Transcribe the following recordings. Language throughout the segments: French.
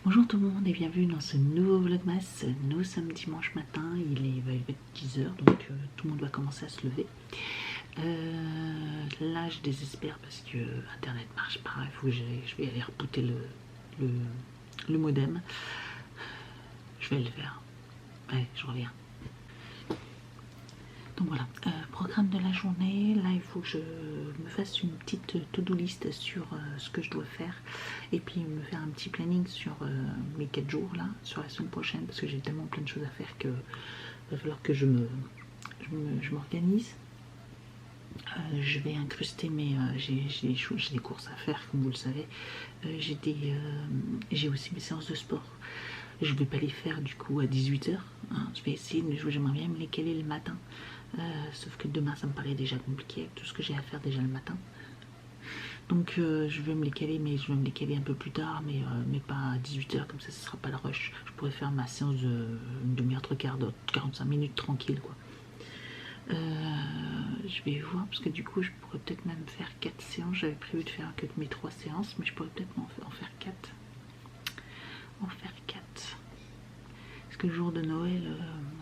Bonjour tout le monde et bienvenue dans ce nouveau vlogmas. Nous sommes dimanche matin, il va être 10 h, donc tout le monde va commencer à se lever. Là je désespère parce que internet marche pas, il faut que je vais aller rebooter le modem. Je vais le faire. Allez, je reviens. Donc voilà, programme de la journée. Là il faut que je me fasse une petite to-do list sur ce que je dois faire et puis me faire un petit planning sur mes 4 jours là, sur la semaine prochaine, parce que j'ai tellement plein de choses à faire que il va falloir que je m'organise. Je vais incruster mes j'ai des courses à faire comme vous le savez. J'ai aussi mes séances de sport. Je vais pas les faire du coup à 18 h, hein. Je vais essayer, j'aimerais bien me les caler le matin. Sauf que demain ça me paraît déjà compliqué avec tout ce que j'ai à faire déjà le matin. Donc je vais me les caler, mais je vais me les caler un peu plus tard, mais pas à 18 h, comme ça ce sera pas le rush. Je pourrais faire ma séance de une demi-heure, trois quarts d'heure, 45 minutes tranquille quoi. Je vais voir parce que du coup je pourrais peut-être même faire 4 séances. J'avais prévu de faire que mes 3 séances, mais je pourrais peut-être en faire 4. Parce que le jour de Noël,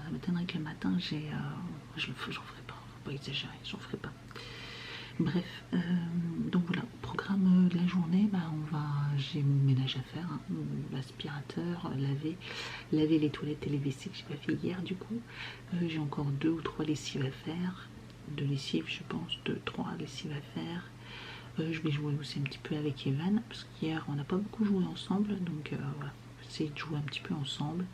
ça m'étonnerait que le matin j'en ferai pas, faut pas exagérer, j'en ferai pas. Bref, donc voilà, programme de la journée, j'ai mon ménage à faire, hein, l'aspirateur, laver les toilettes et les WC que j'ai pas fait hier du coup. J'ai encore 2 ou 3 lessives à faire, 2 lessives je pense, 2, 3 lessives à faire. Je vais jouer aussi un petit peu avec Evan, parce qu'hier on n'a pas beaucoup joué ensemble, donc voilà, essayer de jouer un petit peu ensemble.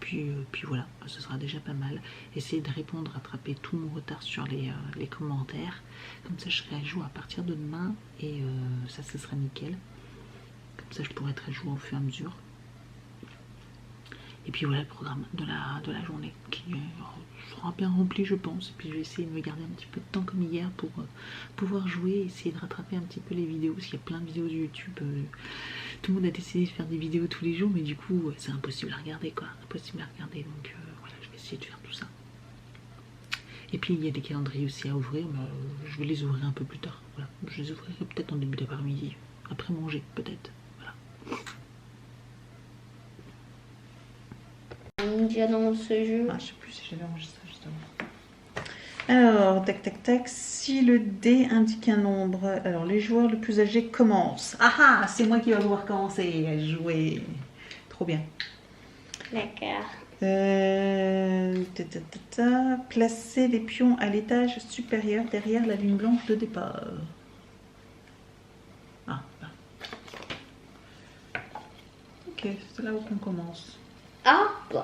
Puis voilà, ce sera déjà pas mal. Essayer de répondre, rattraper tout mon retard sur les commentaires. Comme ça, je serai à jour à partir de demain et ça, ce sera nickel. Comme ça, je pourrai être à jour au fur et à mesure. Et puis voilà le programme de la journée qui sera bien rempli, je pense. Et puis je vais essayer de me garder un petit peu de temps comme hier pour pouvoir jouer, essayer de rattraper un petit peu les vidéos, parce qu'il y a plein de vidéos de YouTube. Tout le monde a décidé de faire des vidéos tous les jours, mais du coup c'est impossible à regarder quoi, impossible à regarder, donc voilà, je vais essayer de faire tout ça. Et puis il y a des calendriers aussi à ouvrir, mais je vais les ouvrir un peu plus tard, voilà. Je les ouvrirai peut-être en début d'après-midi, après manger peut-être, voilà. Déjà dans ce jeu. Ah, je sais plus si j'avais enregistré justement. Alors, tac tac tac, si le dé indique un nombre, alors les joueurs les plus âgés commencent. Ah ah, c'est moi qui vais pouvoir commencer à jouer. Trop bien. D'accord. Placez les pions à l'étage supérieur derrière la ligne blanche de départ. Ah, là. Ok, c'est là où on commence. Ah, bon.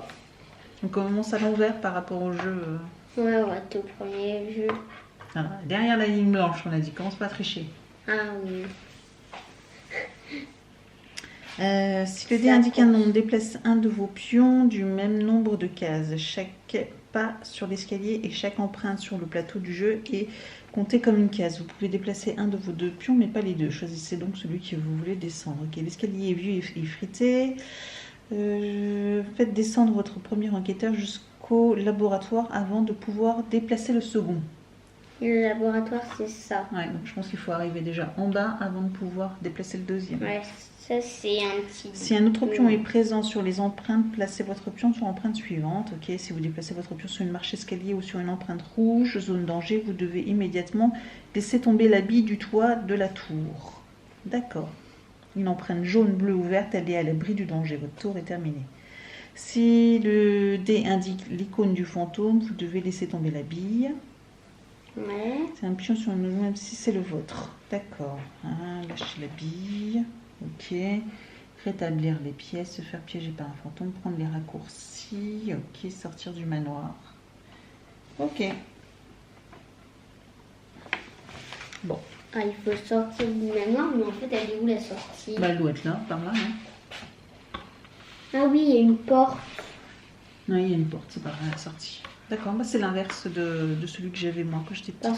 On commence à l'envers par rapport au jeu. Ouais, on va tout premier jeu. Voilà, derrière la ligne blanche, on a dit, commence pas à tricher. Ah oui. Si le dé indique un nombre, déplace un de vos pions du même nombre de cases. Chaque pas sur l'escalier et chaque empreinte sur le plateau du jeu est compté comme une case. Vous pouvez déplacer un de vos 2 pions, mais pas les 2. Choisissez donc celui que vous voulez descendre. Ok, l'escalier est vieux et frité. Faites descendre votre premier enquêteur jusqu'au laboratoire avant de pouvoir déplacer le second. Le laboratoire, c'est ça. Ouais, donc je pense qu'il faut arriver déjà en bas avant de pouvoir déplacer le deuxième. Ouais, ça c'est un petit... Si un autre pion est présent sur les empreintes, placez votre pion sur l'empreinte suivante. Ok, si vous déplacez votre pion sur une marche escalier ou sur une empreinte rouge, zone danger, vous devez immédiatement laisser tomber la bille du toit de la tour. D'accord. Une empreinte jaune, bleue ou verte, elle est à l'abri du danger. Votre tour est terminé. Si le dé indique l'icône du fantôme, vous devez laisser tomber la bille. Ouais. C'est un pion sur une même si c'est le vôtre. D'accord. Hein, lâchez la bille. Ok. Rétablir les pièces, se faire piéger par un fantôme, prendre les raccourcis. Ok, sortir du manoir. Ok. Bon. Ah, il faut sortir du manoir, mais en fait, elle est où la sortie? Bah, elle doit être là, par là. Hein. Ah oui, il y a une porte. Non, il y a une porte, c'est par là la sortie. D'accord, bah c'est l'inverse de celui que j'avais moi quand j'étais petite.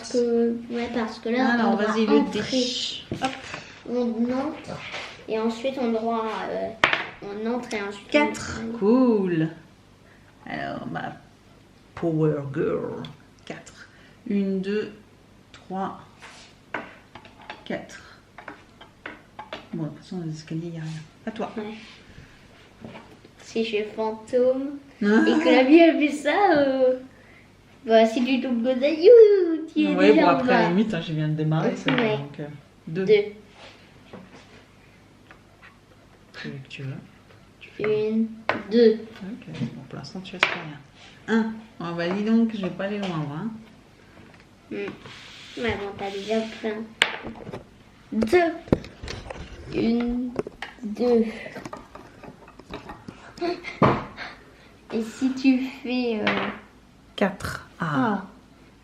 Parce que là, alors, on vas-y, doit le dé. Hop. On entre et ensuite on doit... on entre et ensuite... 4, cool. Alors, ma Power Girl. 4. 1, 2, 3, 4. Bon, de toute façon, les escaliers, il n'y a rien. À toi. Ouais. si je fais fantôme Ah. et que la vie elle fait ça, bah si tu tombes comme ça, you, tu es Ouais, déjà bon en après, à la bas. limite, hein, je viens de démarrer, c'est Ouais. bon, donc 2. 2, Celui que tu veux. Tu fais 1, 2. Ok, bon, pour l'instant, tu risques rien. 1. Oh, bah dis donc, je vais pas aller loin, moi. Hein. Ouais, bon, t'as déjà plein. 2, 1, 2. Et si tu fais... 4. Ah.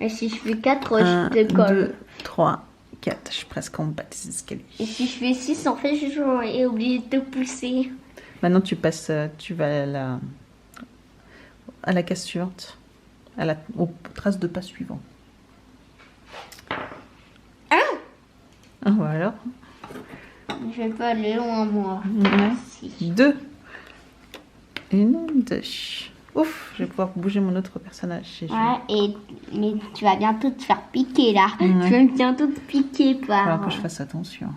Et si je fais 4, 1, je te colle. 2, 3, 4. Je suis presque en bas des escaliers. Et si je fais 6, en fait, je suis obligée de te pousser. Maintenant, tu passes, tu vas à la case suivante, aux traces de pas suivant. Ah, bah alors. Je vais pas aller loin, moi. Ouais. Si. 2. 1, 2. Ouf, je vais pouvoir bouger mon autre personnage. Si je veux. Ouais, mais tu vas bientôt te faire piquer, là. Ouais. Tu vas bientôt te piquer Il va falloir par... que je fasse attention.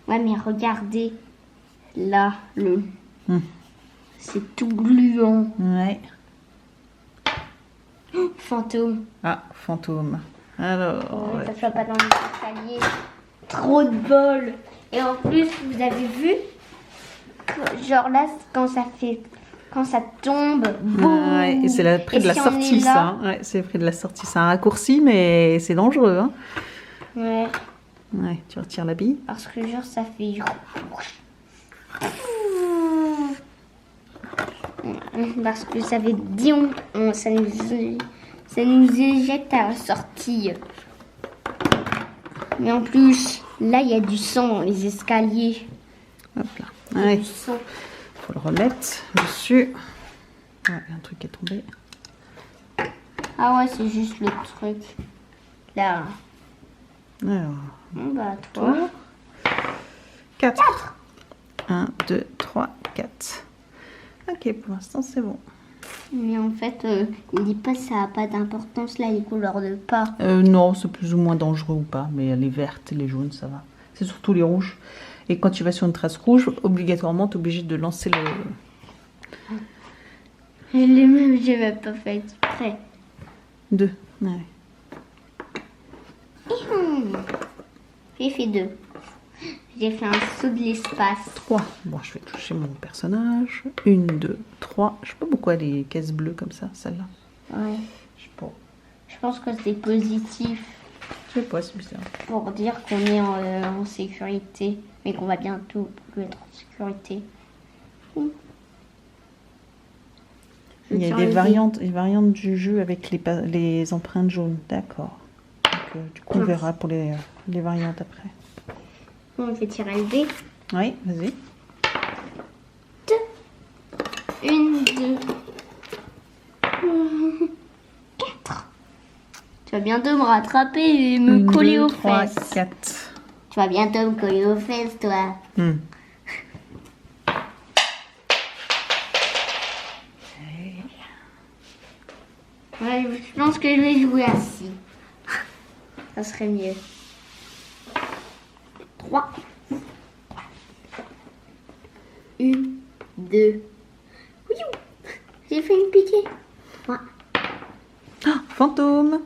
Ouais, mais regardez. Là, Hmm. c'est tout gluant. Ouais. Fantôme. Ah, fantôme. Alors, ouais. Ça soit pas dans les escaliers. Trop de bol. Et en plus, vous avez vu, genre là, quand ça tombe, boum. Ouais, et c'est le prix de la si on sortie, est là- ça. Ouais, c'est le prix de la sortie. C'est un raccourci, mais c'est dangereux. Hein. Ouais, Ouais, tu retires la bille. parce que genre ça fait. Parce que ça fait ça nous éjecte à la sortie. Mais en plus, là il y a du sang dans les escaliers. Hop là. Il y a Ouais, du sang. faut le remettre dessus. Ouais, il y a un truc qui est tombé. Ah ouais, c'est juste le truc. Là. Alors, Bon, bah, toi. 4. 1, 2, 3, 4. Ok, pour l'instant, c'est bon. Mais en fait, il dit pas ça n'a pas d'importance là, les couleurs de pas. Non, c'est plus ou moins dangereux ou pas, mais les vertes et les jaunes, ça va. C'est surtout les rouges. Et quand tu vas sur une trace rouge, obligatoirement, tu es obligé de lancer le... Et les mêmes, je n'ai pas fait exprès. 2. Ouais. J'ai fait 2. J'ai fait un saut de l'espace. 3. Bon, je vais toucher mon personnage. 1, 2, 3. Je sais pas pourquoi les caisses bleues comme ça, celle-là. Ouais. Je sais pas. Je pense que c'est positif Je sais pas, c'est bizarre. pour dire qu'on est en sécurité, mais qu'on va bientôt plus être en sécurité. Il y a des variantes du jeu avec les empreintes jaunes. D'accord. Donc, du coup, on verra pour les variantes après. On fait tirer le dé. Oui, vas-y. 1, 2, 4. Tu vas bientôt me rattraper et me coller aux 3, fesses. 4. Tu vas bientôt me coller aux fesses, toi. Ouais, je pense que je vais jouer assis. Ça serait mieux. 3. 1, 2. J'ai fait une piquée. 3. Ah, fantôme.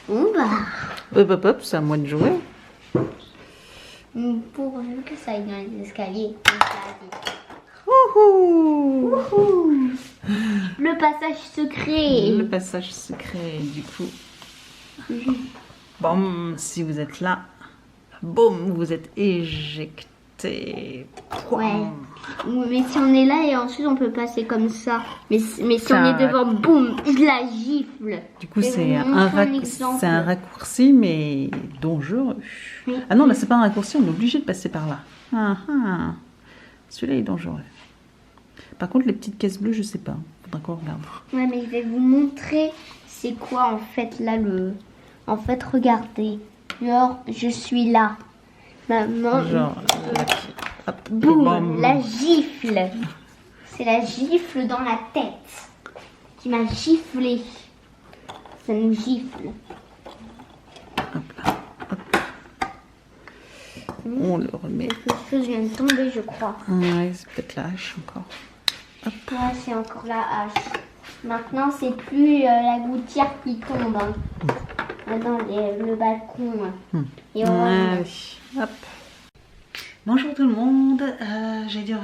Bon bah, Hop, hop, hop, c'est à moi de jouer. pourvu que ça aille dans les escaliers. Wouhou! Wouhou. Le passage secret. Le passage secret, du coup. Bon, si vous êtes là, boum, vous êtes éjecté. Ouais. Mais si on est là et ensuite on peut passer comme ça. Mais si on Ça- est devant, boum, je la gifle. Du coup, Je vais c'est vous montrer un un exemple. raccourci, mais dangereux. Oui. Ah non, là, c'est pas un raccourci, on est obligé de passer par là. Ah, ah. Celui-là est dangereux. Par contre, les petites caisses bleues, je sais pas. Faudra qu'on regarde. Ouais, mais je vais vous montrer c'est quoi en fait là le... En fait, regardez. Genre, je suis là. Maman, Genre, hop, et boum, bam. la gifle. C'est la gifle dans la tête. Qui m'a giflé. Ça nous gifle. Hop là, hop. on le remet. Quelque chose vient de tomber, je crois. Ouais, c'est peut-être la hache encore. Hop. Ouais, c'est encore la hache. Maintenant, c'est plus la gouttière qui tombe. Hein. Maintenant, le balcon. Et on va... Hop. Bonjour tout le monde, j'allais dire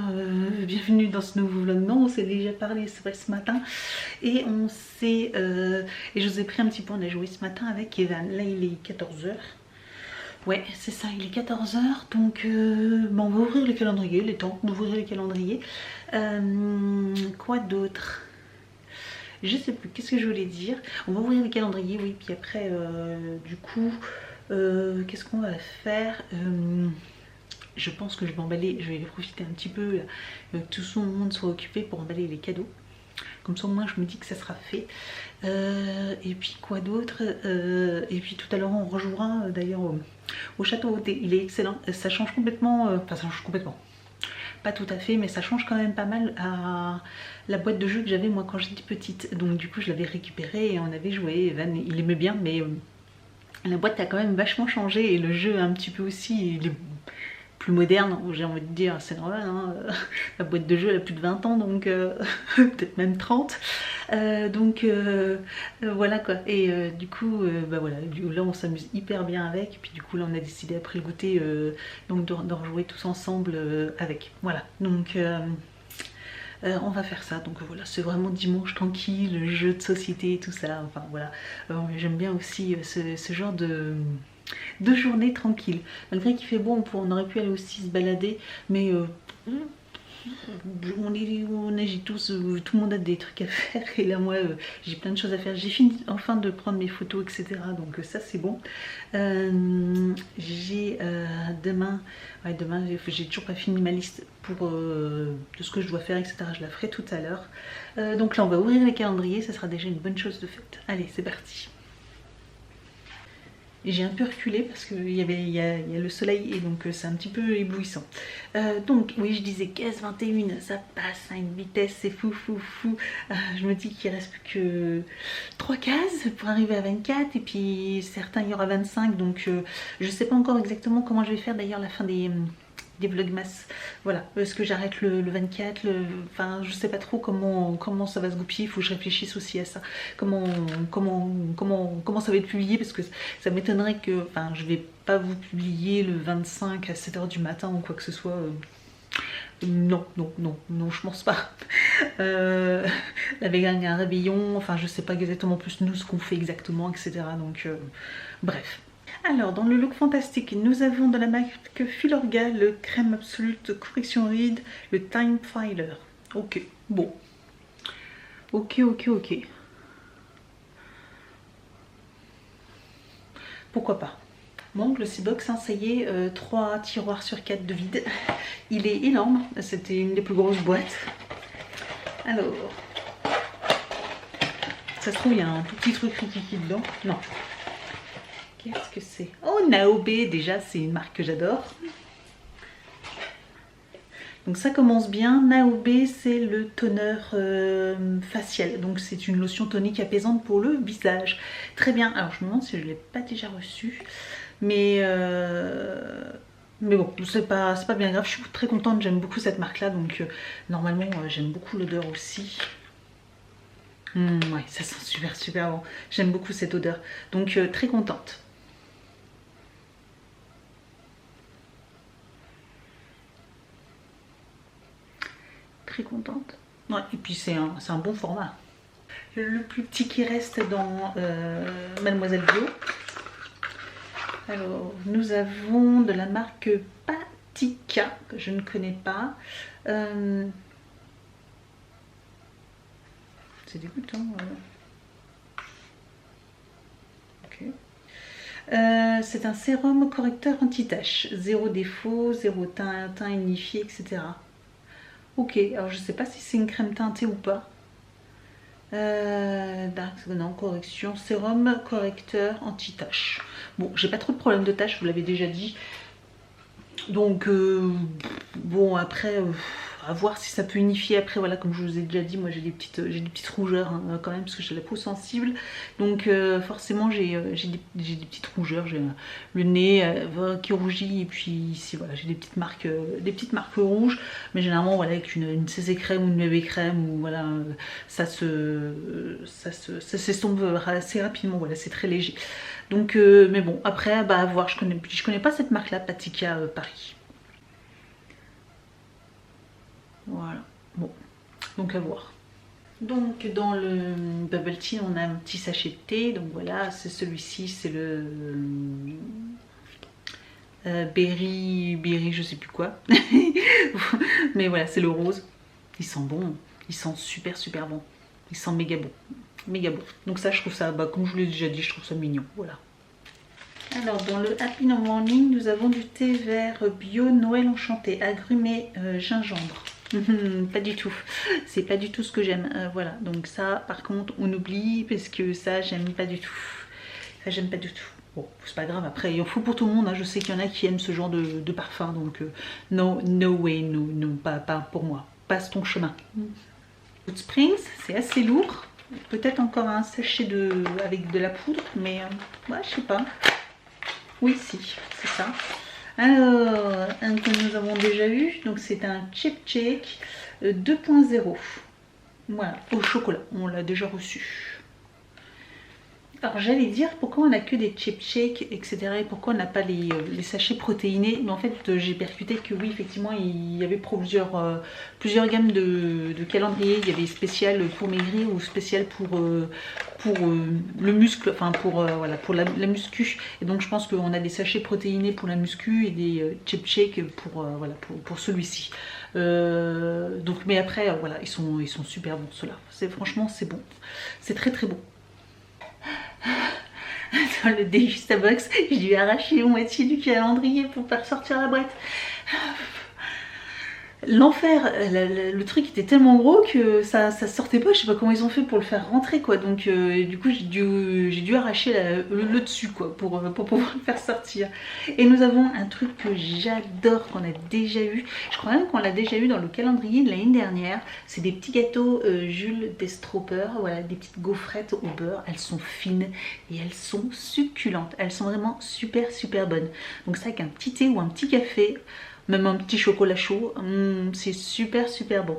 bienvenue dans ce nouveau vlog. Non, on s'est déjà parlé, c'est vrai, ce matin. Et on s'est... et je vous ai pris un petit peu, on a joué ce matin avec Evan. Là, il est 14 h. Ouais, c'est ça, il est 14 h. Donc, bon, on va ouvrir le calendrier, il est temps d'ouvrir le calendrier. Quoi d'autre? Je sais plus, qu'est-ce que je voulais dire? On va ouvrir le calendrier, oui, puis après, du coup, qu'est-ce qu'on va faire? Je pense que je vais emballer, je vais profiter un petit peu que tout le monde soit occupé pour emballer les cadeaux. Comme ça au moins je me dis que ça sera fait. Et puis quoi d'autre? Et puis tout à l'heure on rejouera d'ailleurs au château. Il est excellent, ça change complètement, enfin ça change complètement. Pas tout à fait, mais ça change quand même pas mal à la boîte de jeu que j'avais moi quand j'étais petite. Donc du coup je l'avais récupérée et on avait joué. Evan il aimait bien, mais la boîte a quand même vachement changé et le jeu un petit peu aussi. Il est plus moderne, j'ai envie de dire, c'est normal, hein. La boîte de jeu elle a plus de 20 ans, donc peut-être même 30. Voilà quoi, et du coup, bah voilà, là on s'amuse hyper bien avec, et puis du coup là on a décidé après le goûter donc de rejouer tous ensemble avec, voilà, donc on va faire ça, donc voilà, c'est vraiment dimanche tranquille, jeu de société, tout ça, enfin voilà, j'aime bien aussi ce genre de journée tranquille. Malgré qu'il fait beau, on aurait pu aller aussi se balader, mais on agit tous, tout le monde a des trucs à faire, et là moi j'ai plein de choses à faire. J'ai fini enfin de prendre mes photos, etc. Donc ça c'est bon. J'ai demain, j'ai toujours pas fini ma liste pour de ce que je dois faire, etc. Je la ferai tout à l'heure. Donc là on va ouvrir les calendriers, ça sera déjà une bonne chose de faite. Allez, c'est parti. J'ai un peu reculé parce qu'il y a le soleil et donc c'est un petit peu éblouissant. Donc oui, je disais 15-21, ça passe à une vitesse, c'est fou. Je me dis qu'il reste plus que 3 cases pour arriver à 24 et puis certains il y aura 25, donc je sais pas encore exactement comment je vais faire d'ailleurs la fin des vlogmas. Voilà, est-ce que j'arrête le 24, enfin je sais pas trop comment ça va se goupiller, il faut que je réfléchisse aussi à ça, comment ça va être publié, parce que ça m'étonnerait que, enfin je vais pas vous publier le 25 à 7 h du matin ou quoi que ce soit. Non, je pense pas. La vegan a un réveillon, enfin je sais pas exactement plus nous ce qu'on fait exactement, etc. Donc bref. Alors, dans le look fantastique, nous avons de la marque Filorga le crème absolute correction ride, le Time Filer. Ok, bon. Ok. Pourquoi pas. Bon, le C-Box, hein, ça y est, 3 tiroirs sur 4 de vide. Il est énorme, c'était une des plus grosses boîtes. Alors, ça se trouve, il y a un tout petit truc critiqué dedans. Non. Qu'est-ce que c'est? Oh, Naobe, déjà, c'est une marque que j'adore. Donc ça commence bien. Naobe, c'est le toner facial. Donc c'est une lotion tonique apaisante pour le visage. Très bien. Alors je me demande si je ne l'ai pas déjà reçu. Mais bon, c'est pas bien grave. Je suis très contente. J'aime beaucoup cette marque-là. Donc normalement, j'aime beaucoup l'odeur aussi. Ouais, ça sent super bon. J'aime beaucoup cette odeur. Donc très contente. Très contente. Ouais, et puis c'est un bon format. Le plus petit qui reste dans Mademoiselle Bio. Alors, nous avons de la marque Patika, que je ne connais pas. C'est dégoûtant. Ok. C'est un sérum correcteur anti-tache. Zéro défaut, zéro teint unifié, etc. Ok, alors je sais pas si c'est une crème teintée ou pas. Non, correction, sérum correcteur anti-tache. Bon, j'ai pas trop de problème de tache, je vous l'avais déjà dit. Donc, bon, après, à voir si ça peut unifier après. Voilà, comme je vous ai déjà dit, moi j'ai des petites rougeurs hein, quand même parce que j'ai la peau sensible. Donc forcément j'ai des petites rougeurs, j'ai le nez qui rougit et puis ici voilà j'ai des petites marques rouges. Mais généralement voilà avec une CC crème ou une bébé crème ou voilà ça s'estompe assez rapidement. Voilà, c'est très léger. Donc mais bon après bah à voir, je connais pas cette marque là, Patika Paris. Voilà, bon, donc à voir. Donc dans le bubble tea on a un petit sachet de thé, donc voilà c'est celui-ci, c'est le berry je sais plus quoi. Mais voilà c'est le rose, il sent bon, il sent super bon, il sent méga bon. Donc ça je trouve ça, bah, comme je vous l'ai déjà dit, je trouve ça mignon, voilà. Alors dans le Happy Morning nous avons du thé vert bio Noël enchanté, agrumé gingembre. Pas du tout, c'est pas du tout ce que j'aime. Voilà, donc ça par contre on oublie parce que ça j'aime pas du tout. Ça j'aime pas du tout. Bon, c'est pas grave, après il en faut pour tout le monde, hein. Je sais qu'il y en a qui aiment ce genre de parfum, donc no way, no, pas pour moi. Passe ton chemin. Good Springs, c'est assez lourd. Peut-être encore un sachet avec de la poudre, mais ouais, je sais pas. Oui, si, c'est ça. Alors, un que nous avons déjà eu, donc c'est un Chip Shake 2.0. Voilà, au chocolat, on l'a déjà reçu. Alors j'allais dire pourquoi on n'a que des chip shakes, etc. et pourquoi on n'a pas les sachets protéinés. Mais en fait j'ai percuté que oui effectivement il y avait plusieurs gammes de calendrier. Il y avait spécial pour maigrir ou spécial pour le muscle, enfin voilà, pour la muscu. Et donc je pense qu'on a des sachets protéinés pour la muscu et des chip shakes voilà, pour celui-ci. Donc mais après voilà, ils sont super bons ceux-là. Franchement c'est bon. C'est très bon. Dans le Degustabox, j'ai dû arracher moitié du calendrier pour faire sortir la boîte. L'enfer, le truc était tellement gros que ça sortait pas, je sais pas comment ils ont fait pour le faire rentrer quoi, donc du coup j'ai dû arracher le dessus quoi pour pouvoir le faire sortir. Et nous avons un truc que j'adore, qu'on a déjà eu, je crois même qu'on l'a déjà eu dans le calendrier de l'année dernière, c'est des petits gâteaux Jules Destroper, voilà, des petites gaufrettes au beurre, elles sont fines et elles sont succulentes, elles sont vraiment super bonnes. Donc ça avec un petit thé ou un petit café, même un petit chocolat chaud, c'est super bon.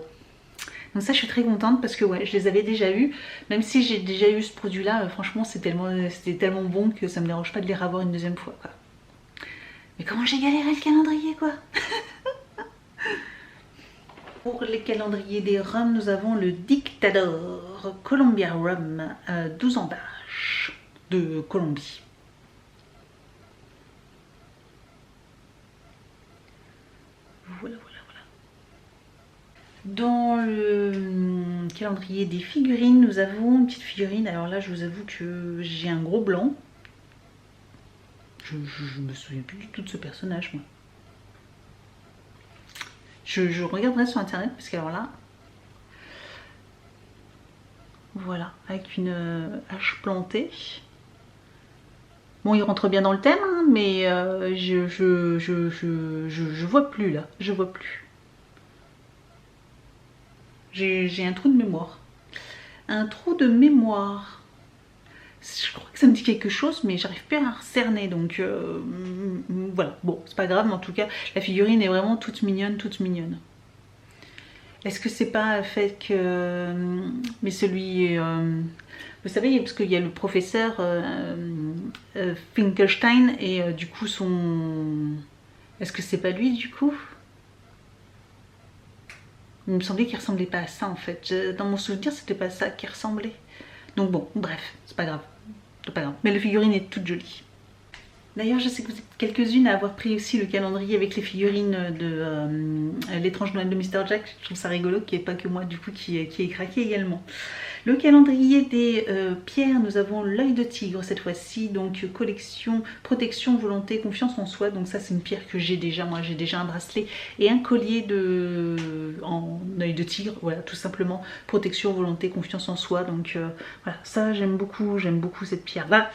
Donc ça je suis très contente parce que ouais, je les avais déjà eu, même si j'ai déjà eu ce produit là, franchement c'était tellement bon que ça me dérange pas de les revoir une deuxième fois quoi. Mais comment j'ai galéré le calendrier quoi. Pour les calendriers des rhums, nous avons le Dictador Colombia Rum, 12 emballages de Colombie. Voilà. Dans le calendrier des figurines, nous avons une petite figurine. Alors là, je vous avoue que j'ai un gros blanc. Je me souviens plus du tout de ce personnage, moi. Je regarderai sur internet parce qu'alors là, voilà, avec une hache plantée. Bon, il rentre bien dans le thème, hein, mais je vois plus là, je vois plus. J'ai un trou de mémoire. Un trou de mémoire. Je crois que ça me dit quelque chose, mais j'arrive pas à cerner. Donc voilà. Bon, c'est pas grave, mais en tout cas, la figurine est vraiment toute mignonne, Est-ce que c'est pas fait que... Mais celui... vous savez, parce qu'il y a le professeur Finkelstein et du coup son... Est-ce que c'est pas lui du coup? Il me semblait qu'il ressemblait pas à ça en fait. Dans mon souvenir, c'était pas ça qui ressemblait. Donc bon, bref, c'est pas grave. C'est pas grave. Mais la figurine est toute jolie. D'ailleurs, je sais que vous êtes quelques-unes à avoir pris aussi le calendrier avec les figurines de l'étrange Noël de Mr. Jack. Je trouve ça rigolo qu'il n'y ait pas que moi du coup qui ai craqué également. Le calendrier des pierres, nous avons l'œil de tigre cette fois-ci, donc collection, protection, volonté, confiance en soi. Donc ça c'est une pierre que j'ai déjà, moi j'ai déjà un bracelet et un collier en œil de tigre, voilà tout simplement, protection, volonté, confiance en soi. Donc voilà, ça j'aime beaucoup cette pierre là.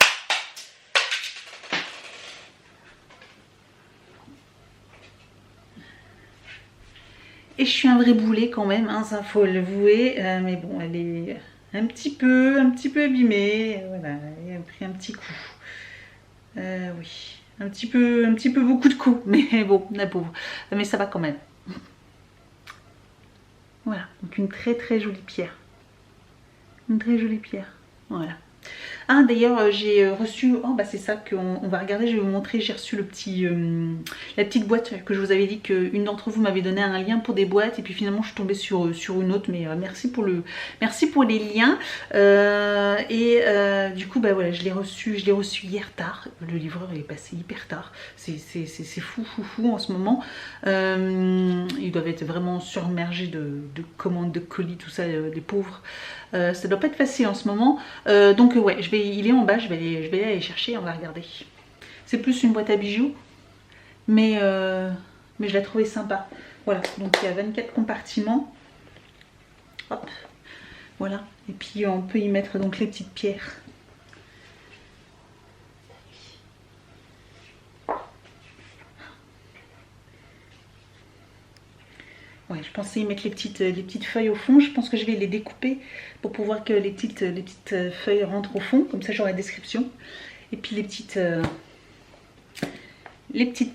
Et je suis un vrai boulet quand même, hein, ça faut l'avouer. Mais bon, elle est un petit peu abîmée. Voilà, elle a pris un petit coup. Oui, un petit peu beaucoup de coups. Mais bon, la pauvre. Mais ça va quand même. Voilà, donc une très jolie pierre. Une très jolie pierre. Voilà. Ah d'ailleurs j'ai reçu, oh bah c'est ça qu'on va regarder, je vais vous montrer, j'ai reçu le petit, la petite boîte que je vous avais dit qu'une d'entre vous m'avait donné un lien pour des boîtes et puis finalement je suis tombée sur une autre, mais merci pour les liens. Du coup bah voilà, je l'ai reçu hier tard, le livreur est passé hyper tard, c'est fou en ce moment. Ils doivent être vraiment submergés de commandes, de colis, tout ça, les pauvres. Ça doit pas être facile en ce moment. Donc ouais, il est en bas, je vais aller les chercher, on va regarder. C'est plus une boîte à bijoux, mais je l'ai trouvé sympa. Voilà, donc il y a 24 compartiments. Hop, voilà. Et puis on peut y mettre donc les petites pierres. Ouais, je pensais y mettre les petites feuilles au fond. Je pense que je vais les découper pour pouvoir que les petites feuilles rentrent au fond. Comme ça, j'aurai la description. Et puis les petites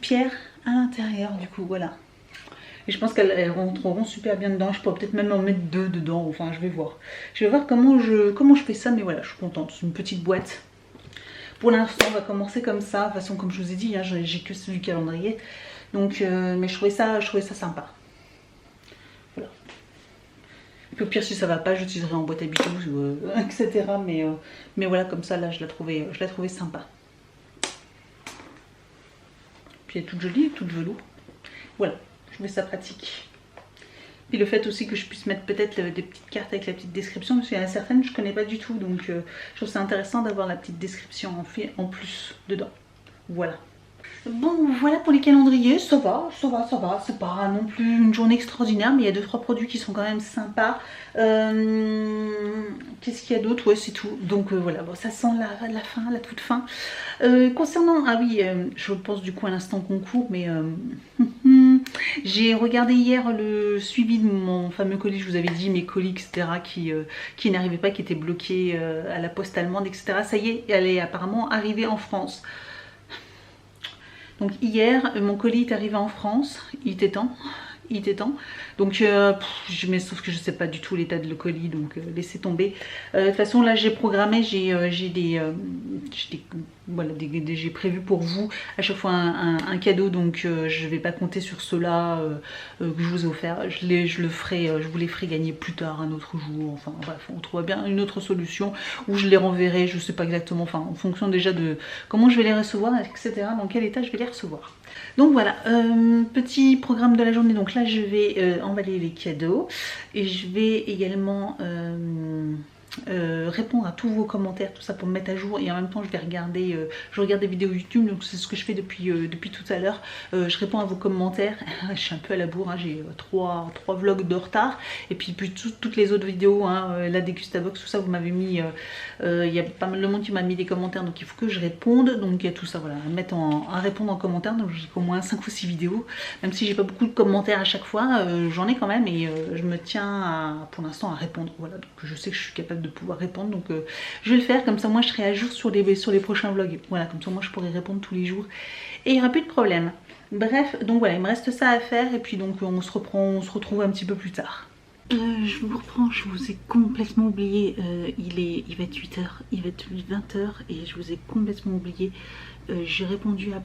pierres à l'intérieur, du coup, voilà. Et je pense qu'elles rentreront super bien dedans. Je pourrais peut-être même en mettre 2 dedans. Enfin, je vais voir. Je vais voir comment je fais ça. Mais voilà, je suis contente. C'est une petite boîte. Pour l'instant, on va commencer comme ça. De toute façon, comme je vous ai dit, hein, j'ai que celui du calendrier. Donc, mais je trouvais ça sympa. Voilà. Et puis au pire si ça va pas, j'utiliserai en boîte à bijoux, etc. Mais voilà, comme ça là je la trouvais sympa. Puis elle est toute jolie, toute velours. Voilà, je trouvais ça pratique. Puis le fait aussi que je puisse mettre peut-être des petites cartes avec la petite description, parce qu'il y en a certaines que je connais pas du tout, donc je trouve ça intéressant d'avoir la petite description en plus dedans. Voilà. Bon, voilà pour les calendriers, ça va, c'est pas non plus une journée extraordinaire, mais il y a 2-3 produits qui sont quand même sympas. Qu'est-ce qu'il y a d'autre? Ouais, c'est tout. Donc voilà, bon, ça sent la fin, la toute fin. Concernant, ah oui, je pense du coup à l'instant concours, mais j'ai regardé hier le suivi de mon fameux colis, je vous avais dit, mes colis, etc., qui n'arrivaient pas, qui étaient bloqués à la poste allemande, etc. Ça y est, elle est apparemment arrivée en France. Donc hier, mon colis est arrivé en France, il était temps. Donc, sauf que je sais pas du tout l'état de le colis, donc laissez tomber. De toute façon, là j'ai programmé, j'ai prévu pour vous à chaque fois un cadeau, donc je vais pas compter sur cela que je vous ai offert. Je vous les ferai gagner plus tard, un autre jour. Enfin bref, on trouvera bien une autre solution où je les renverrai, je sais pas exactement, enfin en fonction déjà de comment je vais les recevoir, etc. Dans quel état je vais les recevoir. Donc voilà, petit programme de la journée. Donc là je vais emballer les cadeaux et je vais également répondre à tous vos commentaires, tout ça pour me mettre à jour, et en même temps je vais regarder je regarde des vidéos YouTube, donc c'est ce que je fais depuis tout à l'heure. Je réponds à vos commentaires. Je suis un peu à la bourre, hein, j'ai trois vlogs de retard, et puis toutes les autres vidéos, hein, la Degustabox, tout ça vous m'avez mis, il y a pas mal de monde qui m'a mis des commentaires, donc il faut que je réponde, donc il y a tout ça, voilà, à répondre en commentaire. Donc j'ai au moins 5 ou 6 vidéos, même si j'ai pas beaucoup de commentaires à chaque fois, j'en ai quand même, et je me tiens pour l'instant à répondre. Voilà, donc je sais que je suis capable de pouvoir répondre, donc je vais le faire, comme ça moi je serai à jour sur les prochains vlogs. Voilà, comme ça moi je pourrai répondre tous les jours et il n'y aura plus de problème. Bref, donc voilà, il me reste ça à faire, et puis donc on se retrouve un petit peu plus tard. Je vous reprends, je vous ai complètement oublié, il va être 8h, il va être 20h et je vous ai complètement oublié. J'ai répondu à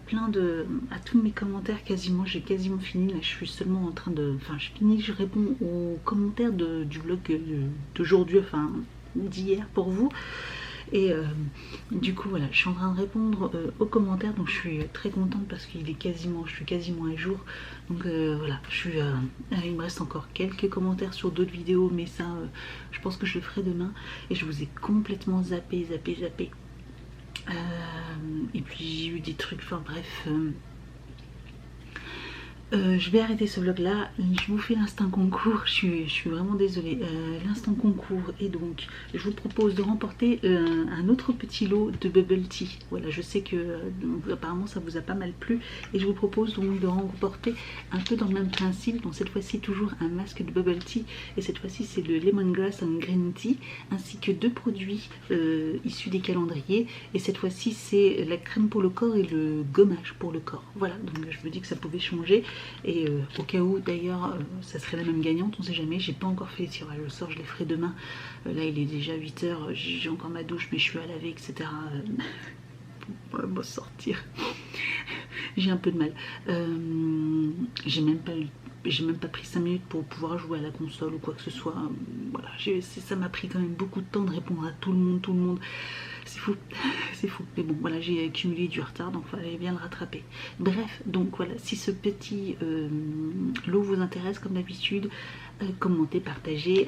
tous mes commentaires quasiment, j'ai quasiment fini, là je suis seulement en train de, je réponds aux commentaires du vlog d'aujourd'hui, enfin d'hier pour vous. Et du coup voilà, je suis en train de répondre aux commentaires, donc je suis très contente parce je suis quasiment à jour. Donc voilà, il me reste encore quelques commentaires sur d'autres vidéos, mais ça je pense que je le ferai demain. Et je vous ai complètement zappé. Et puis j'ai eu des trucs, enfin bref. Je vais arrêter ce vlog là, je vous fais l'instant concours, je suis vraiment désolée. L'instant concours et donc je vous propose de remporter un autre petit lot de bubble tea. Voilà, je sais que apparemment ça vous a pas mal plu et je vous propose donc de remporter un peu dans le même principe, donc cette fois-ci toujours un masque de bubble tea et cette fois-ci c'est le lemongrass and green tea ainsi que 2 produits issus des calendriers et cette fois-ci c'est la crème pour le corps et le gommage pour le corps. Voilà, donc je me dis que ça pouvait changer. Et au cas où d'ailleurs ça serait la même gagnante, on sait jamais, j'ai pas encore fait les tirages au sort, je les ferai demain. Là il est déjà 8 h, j'ai encore ma douche mais je suis à laver etc. Pour me sortir. J'ai un peu de mal. J'ai même pas pris 5 minutes pour pouvoir jouer à la console ou quoi que ce soit. Voilà, ça m'a pris quand même beaucoup de temps de répondre à tout le monde. C'est fou, c'est fou. Mais bon, voilà, j'ai accumulé du retard, donc il fallait bien le rattraper. Bref, donc voilà, si ce petit lot vous intéresse, comme d'habitude, commentez, partagez,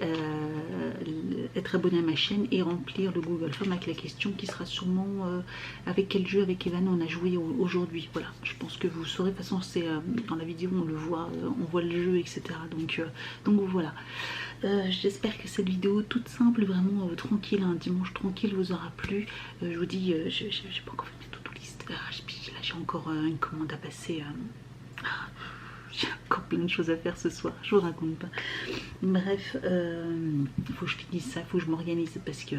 être abonné à ma chaîne et remplir le Google Form avec la question qui sera sûrement avec quel jeu avec Evan on a joué aujourd'hui. Voilà, je pense que vous saurez, de toute façon c'est dans la vidéo on le voit, on voit le jeu etc. Donc voilà. J'espère que cette vidéo toute simple, vraiment tranquille, un dimanche tranquille vous aura plu. Je vous dis, j'ai pas encore fait mes to-do list. Là j'ai encore une commande à passer. J'ai encore plein de choses à faire ce soir, je vous raconte pas. Bref, il faut que je finisse ça, il faut que je m'organise parce que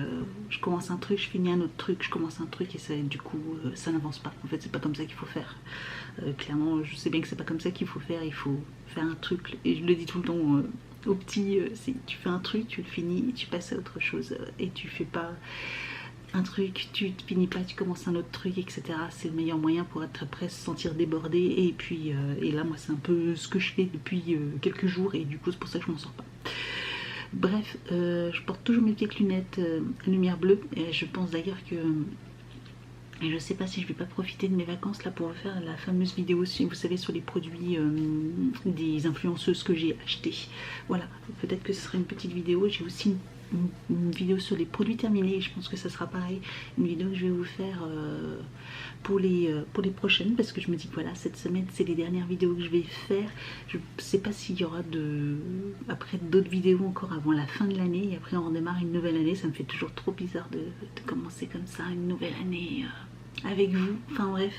je commence un truc, je finis un autre truc, je commence un truc et ça, du coup ça n'avance pas. En fait c'est pas comme ça qu'il faut faire. Clairement je sais bien que c'est pas comme ça qu'il faut faire, il faut faire un truc et je le dis tout le temps au petit, tu fais un truc, tu le finis, tu passes à autre chose et tu fais pas un truc, tu te finis pas, tu commences un autre truc, etc. C'est le meilleur moyen pour être prêt, se sentir débordé. Et puis, et là, moi, c'est un peu ce que je fais depuis quelques jours et du coup, c'est pour ça que je m'en sors pas. Bref, je porte toujours mes petites lunettes lumière bleue et je pense d'ailleurs que... Et je sais pas si je vais pas profiter de mes vacances là pour faire la fameuse vidéo, vous savez, sur les produits des influenceuses que j'ai acheté. Voilà, peut-être que ce sera une petite vidéo. J'ai aussi une vidéo sur les produits terminés. Je pense que ça sera pareil, une vidéo que je vais vous faire pour les prochaines, parce que je me dis que voilà, cette semaine c'est les dernières vidéos que je vais faire. Je sais pas s'il y aura après d'autres vidéos encore avant la fin de l'année et après on redémarre une nouvelle année. Ça me fait toujours trop bizarre de commencer comme ça une nouvelle année avec vous, enfin bref,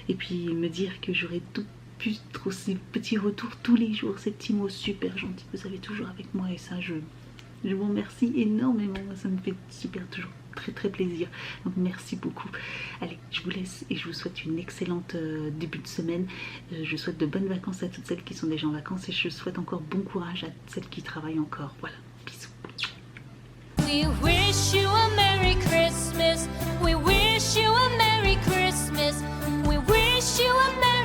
et puis me dire que j'aurai tout plus trop ces petits retours tous les jours, ces petits mots super gentils que vous avez toujours avec moi et ça je vous remercie énormément, ça me fait super toujours très plaisir, donc merci beaucoup. Allez, je vous laisse et je vous souhaite une excellente début de semaine. Je souhaite de bonnes vacances à toutes celles qui sont déjà en vacances et je souhaite encore bon courage à celles qui travaillent encore. Voilà, bisous. We wish you a Merry Christmas. We wish you a Merry Christmas. We wish you a Merry